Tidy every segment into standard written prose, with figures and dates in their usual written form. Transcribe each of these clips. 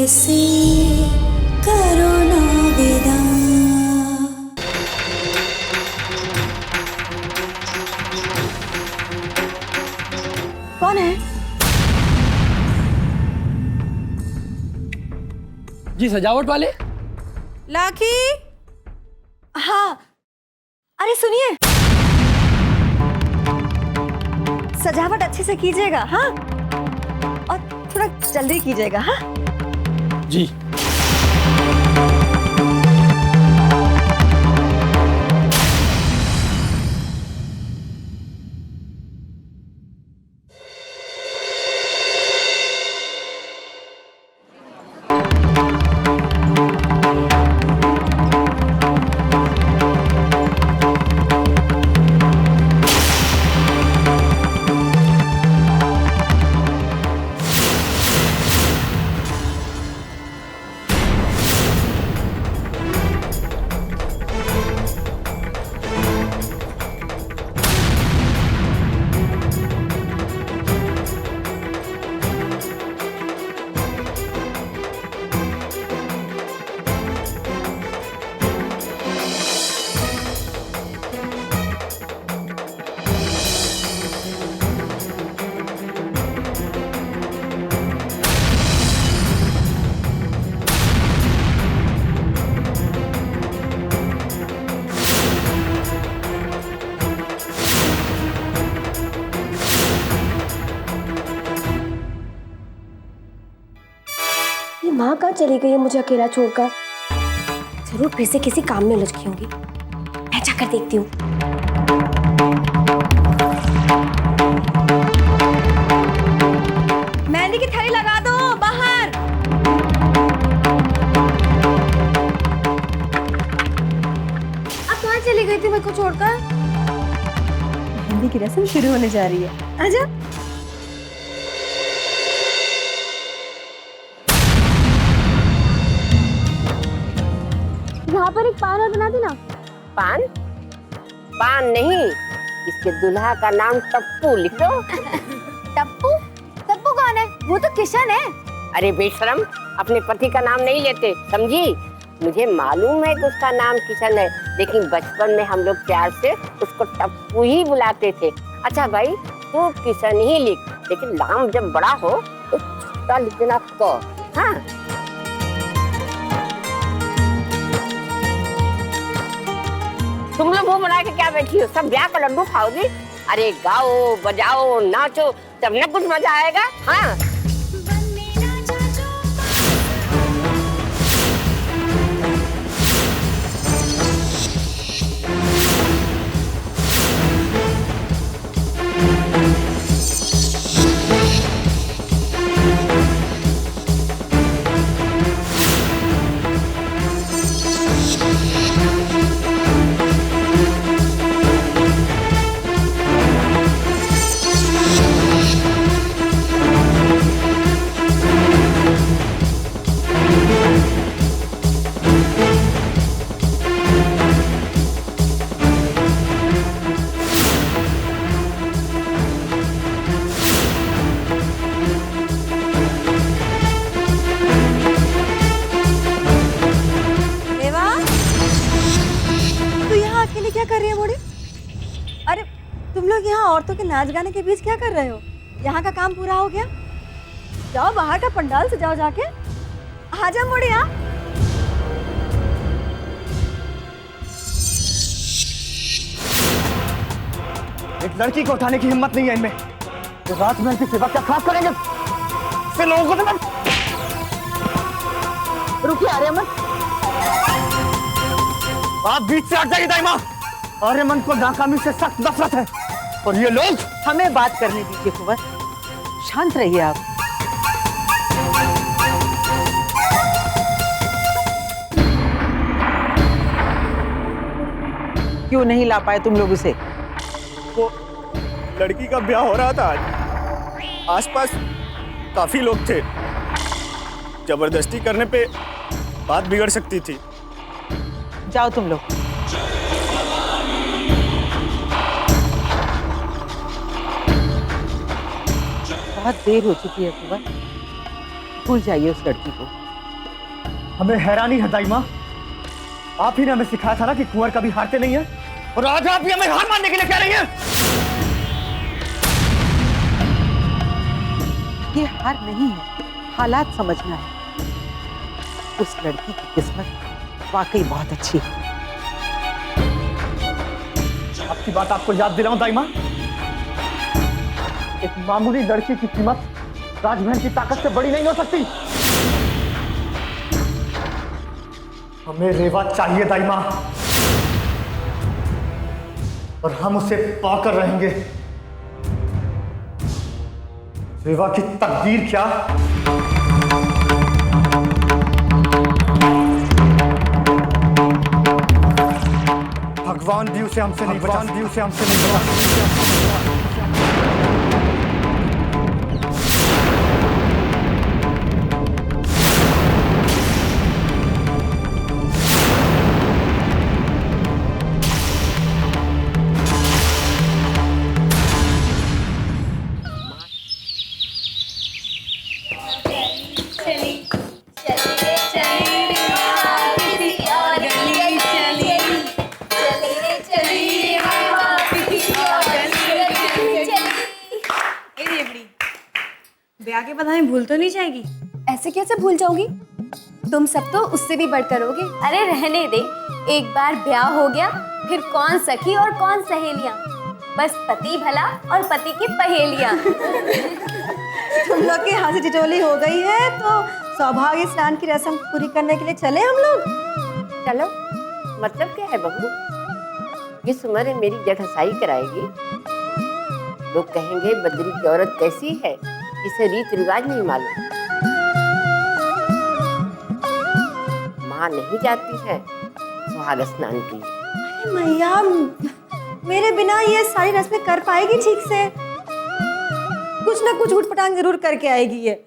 से करो ना विदा। कौन है? जी सजावट वाले। लाखी। हाँ, अरे सुनिए, सजावट अच्छे से कीजिएगा, हाँ, और थोड़ा जल्दी कीजिएगा, हाँ। जी। माँ कहाँ चली गई है मुझे अकेला छोड़कर? जरूर फिर से किसी काम में उलझ गई होंगी। मैं जाकर देखती हूँ। मेहंदी की थैली लगा दो बाहर। अब कहाँ चली गई थी मेरे को छोड़कर? मेहंदी की रस्म शुरू होने जा रही है, आजा। यहाँ पर एक पान और बना देना। पान? पान नहीं, इसके दुल्हा का नाम टप्पू लिख दो। टप्पू? टप्पू कौन है? वो तो किशन है। अरे बेशरम, अपने पति का नाम नहीं लेते, समझी? मुझे मालूम है कि उसका नाम किशन है, लेकिन बचपन में हम लोग प्यार से उसको टप्पू ही बुलाते थे। अच्छा भाई, तू किशन ही लिख, लेकिन नाम जब बड़ा हो तो छोटा लिख देना क। हाँ, तुम लोग वो बना के क्या बैठी हो? सब ब्याह का लड्डू खाओगी? अरे गाओ बजाओ नाचो, तब न कुछ मजा आएगा। हाँ, क्या कर रही है मोड़ी? अरे तुम लोग यहाँ औरतों के नाच गाने के बीच क्या कर रहे हो? यहाँ का काम पूरा हो गया? जाओ बाहर का पंडाल सजाओ जाके। आजा मोड़ी। यहाँ एक लड़की को उठाने की हिम्मत नहीं है इनमें, तो रात में इनकी सेवा क्या खास करेंगे? फिर लोगों को तो रुकिए आर्यमन, आप बीच से हट जाइए। दाइमा, आर्यमन को नाकामी से सख्त नफरत है, और ये लोग। हमें बात करने दीजिए कुंवर, शांत रहिए आप। क्यों नहीं ला पाए तुम लोग उसे? वो लड़की का ब्याह हो रहा था आज, आसपास काफी लोग थे, जबरदस्ती करने पे बात बिगड़ सकती थी। जाओ तुम लोग। बहुत देर हो चुकी है कुंवर, भूल जाइए उस लड़की को। हमें हैरानी है दाई माँ, आप ही ने हमें सिखाया था ना कि कुंवर कभी हारते नहीं है, और आज आप ही हमें हार मानने के लिए कह रही हैं। ये हार नहीं है, हालात समझना है। उस लड़की की किस्मत वाकई बहुत अच्छी है। आपकी बात आपको याद दिलाऊं दाई माँ, एक मामूली लड़की की कीमत राजमहल की ताकत से बड़ी नहीं हो सकती। हमें रेवा चाहिए दाई माँ, और हम उसे पाकर रहेंगे। रेवा की तकदीर क्या, भगवान भी उसे हमसे नहीं बचा ब्याह के बाद हमें भूल तो नहीं जाएगी? ऐसे कैसे भूल जाऊंगी? तुम सब तो उससे भी बढ़कर होगे। अरे रहने दे, एक बार ब्याह हो गया फिर कौन सखी और कौन सहेलियां, बस पति भला और पति की पहेलियां। तुम लोग की हंसी टिटोली हो गई है तो सौभाग्य स्नान की रस्म पूरी करने के लिए चले हम लोग। चलो, मतलब क्या है बहू? इस उम्र में मेरी जठसाई कराएगी? लोग कहेंगे बद्री की औरत कैसी है जिसे रीत रिवाज नहीं मालूम। माँ नहीं जाती है सुहाग स्नान की। अरे मैया, मेरे बिना ये सारी रस्में कर पाएगी ठीक से? कुछ ना कुछ उठपटांग जरूर करके आएगी ये।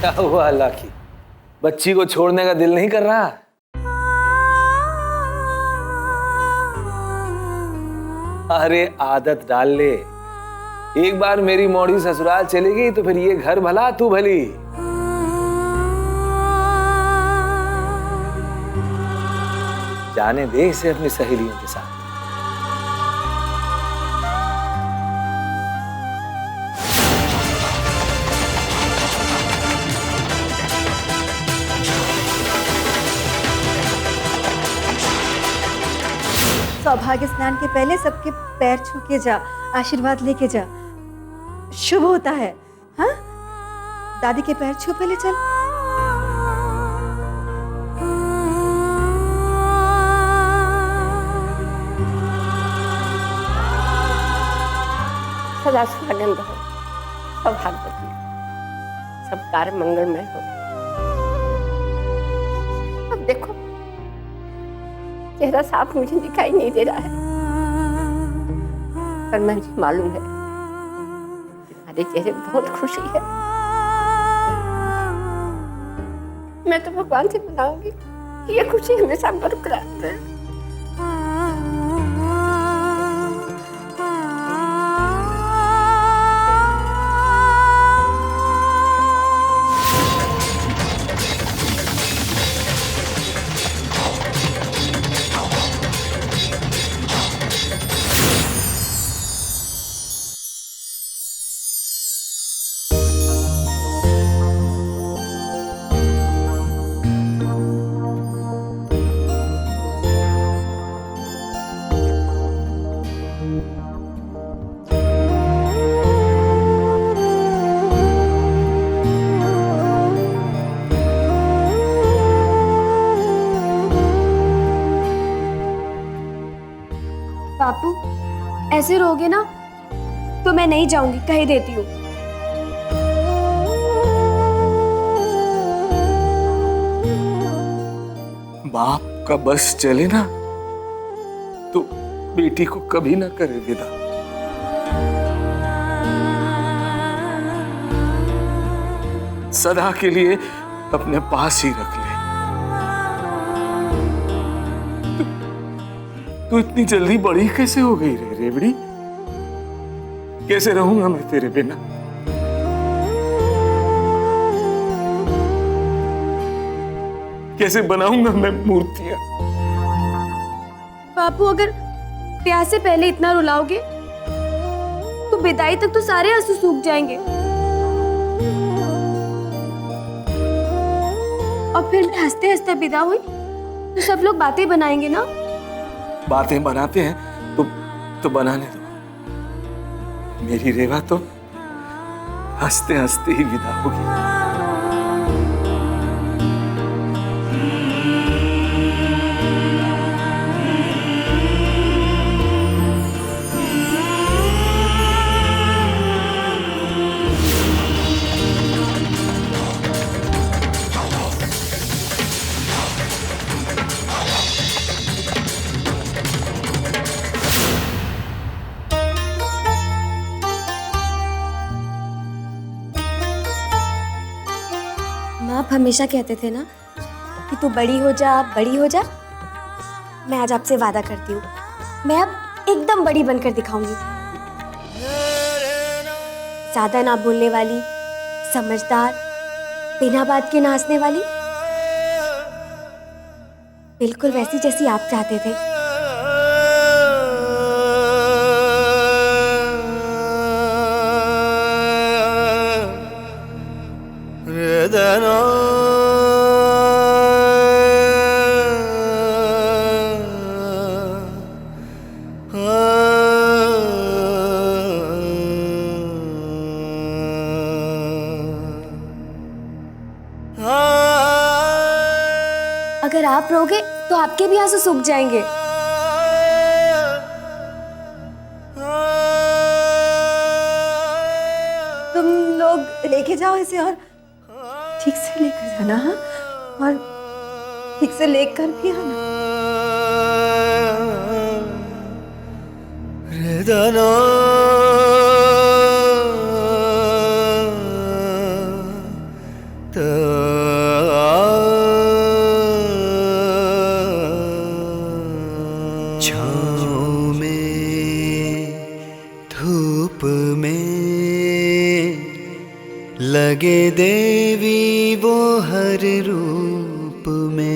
क्या हुआ लाखी, बच्ची को छोड़ने का दिल नहीं कर रहा? अरे आदत डाल ले, एक बार मेरी मौड़ी ससुराल चली गई तो फिर ये घर भला तू भली। जाने दे इसे अपनी सहेलियों के साथ। सौभाग्य स्नान के पहले सबके पैर छू के जा, आशीर्वाद लेके जा, शुभ होता है। हाँ, दादी के पैर छू पहले चल। सदा सुहागन रहो, सौभाग्यवती, सब कार्य मंगलमय हो। अब देखो, चेहरा साफ मुझे दिखाई नहीं दे रहा है, पर मुझे मालूम है तुम्हारे चेहरे बहुत खुशी है। मैं तो भगवान से मनाऊंगी कि ये खुशी हमेशा बरकरार रहे। बापू, ऐसे रहोगे ना तो मैं नहीं जाऊंगी, कह ही देती हूँ। बाप का बस चले ना तो बेटी को कभी ना करे विदा। सदा के लिए अपने पास ही रख ले। तू इतनी जल्दी बड़ी कैसे हो गई रे रेवड़ी? कैसे रहूंगा मैं तेरे बिना? कैसे बनाऊंगा मैं मूर्तियां? बापू, अगर ब्याह से पहले इतना रुलाओगे तो विदाई तक तो सारे आंसू सूख जाएंगे। और फिर मैं हंसते हंसते विदा हुई तो सब लोग बातें बनाएंगे ना। बातें बनाते हैं तो बनाने दो। मेरी रेवा तो हंसते हंसते ही विदा होगी। आप हमेशा कहते थे ना कि तू बड़ी हो जा, बड़ी हो जा। मैं आज आपसे वादा करती हूँ, मैं अब एकदम बड़ी बनकर दिखाऊंगी। ज्यादा ना बोलने वाली, समझदार, बिना बात के नाचने वाली, बिल्कुल वैसी जैसी आप चाहते थे। अगर आप रोगे तो आपके भी आंसू सूख जाएंगे। तुम लोग लेके जाओ इसे और ठीक से लेकर जाना। हाँ, और ठीक से लेकर भी आना। छाँव में धूप में लगे देवी वो हर रूप में।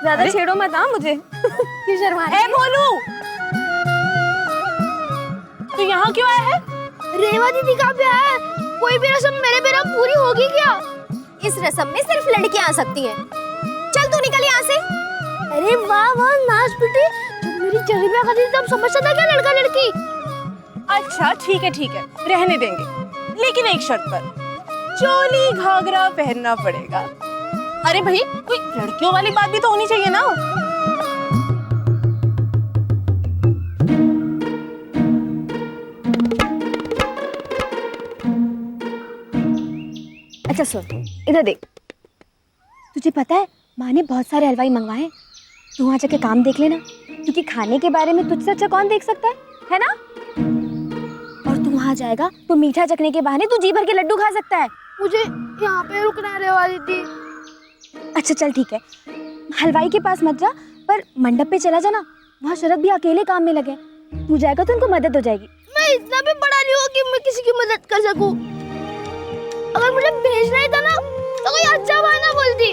ज्यादा छेड़ो मत मुझे। क्यों शर्मा रही है? बोलू, तू यहाँ क्यों आया है? रेवा दीदी का ब्याह है, कोई भी रस्म मेरे बिना पूरी होगी क्या? इस रस्म में सिर्फ लड़कियां आ सकती हैं। चल तू निकल यहाँ से। अरे वाह वाह नाच बेटी, जब मेरी जरी ब्याह करती थी तब समझता था क्या लड़का लड़की? अच्छा ठीक है, रहने देंगे, लेकिन एक शर्त पर, चोली घाघरा पहनना पड़ेगा। अरे भाई, कोई लड़कियों वाली बात भी तो होनी चाहिए ना। अच्छा सुन, इधर देख। तुझे पता है माँ ने बहुत सारे हलवाई मंगवाए हैं। तू वहाँ जाके काम देख लेना, क्योंकि खाने के बारे में तुझसे अच्छा कौन देख सकता है ना? और तू वहाँ जाएगा तो मीठा चखने के बहाने तू जी भर के लड्डू खा सकता है। मुझे यहाँ पे रुकना है रेवा दीदी। अच्छा चल ठीक है, हलवाई के पास मत जा, पर मंडप पे चला जाना। वहाँ शरद भी अकेले काम में लगे, तू जाएगा तो उनको मदद हो जाएगी। मैं इतना भी बड़ा नहीं हूँ कि मैं किसी की मदद कर सकूं। अगर मुझे भेजना ही था ना तो कोई अच्छा बहाना बोलती।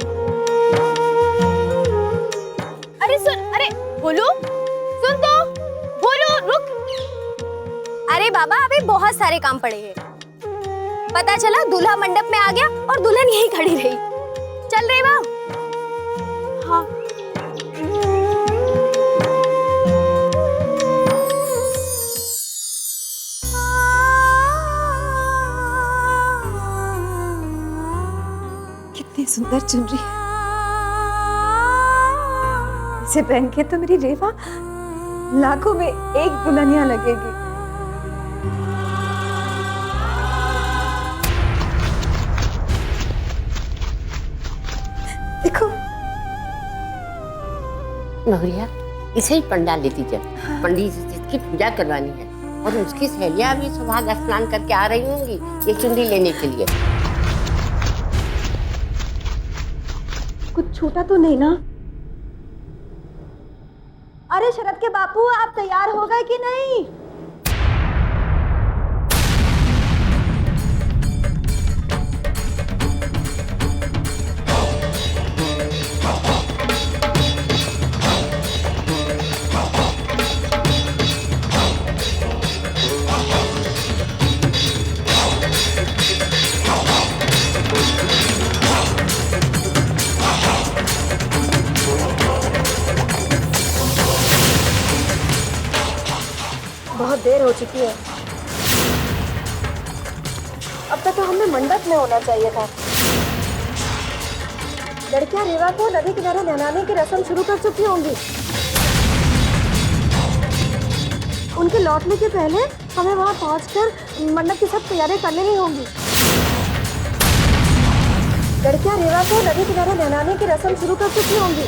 अरे सुन, अरे बोलू, सुन तो, बोलू रुक। अरे बाबा अभी बहुत सारे काम पड़े हैं। पता चला दूल्हा मंडप में आ गया और दुल्हन यहीं खड़ी रही। चल रेवा। हाँ। कितनी सुंदर चुनरी है। इसे पहन के तो मेरी रेवा लाखों में एक दुल्हनिया लगेगी। देखो महुरिया, इसे ही पंडाल लेती जा। पंडित जी से इसकी पूजा करवानी है और उसकी सहेलियां भी सुहाग स्नान करके आ रही होंगी ये चुनरी लेने के लिए। कुछ छूटा तो नहीं ना? अरे शरद के बापू, आप तैयार हो गए कि नहीं? बहुत देर हो चुकी है। अब तक तो हमें मंडप में होना चाहिए था। लड़कियां रेवा को नदी किनारे नहलाने की रस्म शुरू कर चुकी होंगी। उनके लौटने के पहले हमें वहां पहुंचकर मंडप की सब तैयारी कर लेनी होंगी। लड़कियां रेवा को नदी किनारे नहलाने की रस्म शुरू कर चुकी होंगी।